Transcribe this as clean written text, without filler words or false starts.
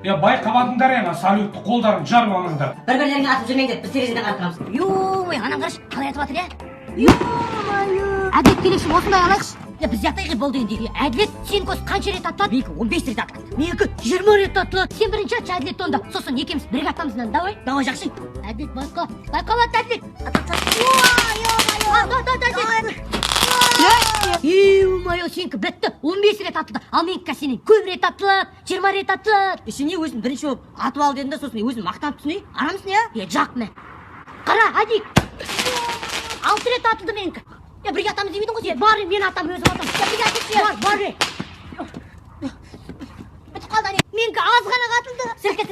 Байқабадыңдар ена, салютты қолдарын жарып алыңдар. Бір-бірлеріңе атып жүрмеңдер, біз терезеден қарап тұрамыз. Ой, анам қарашы, қалай айтып жатыр, әділет келеші осындай алайықшы. Біз жатайық болды енді. Әділет сен көз қанша рет атылады? Менікі 15 рет атылады. Менікі 20 рет атылады. Сен бірінші атшы әділет онда. Сосын екеуміз бірге атамыздан, давай. Давай жақсы. Әділет байқалады әділет. Ой, сенікі бітті. 15 рет атылды. Ал менікі сенен көп рет атылады. 20 рет атылады. Ішіне өзін бірінші болып атып ал дедім да, сосын өзін мақтанып түсіней. Арамысың, я? Жақ мә. Қара, әдік. 6 рет атылды менікі. Бірге атамыз демейдің ғой сен. Бар, мен атам, өзім атам. Бірге атып бар. Бітіп қалды, менікі аз ғана атылды. Сірке,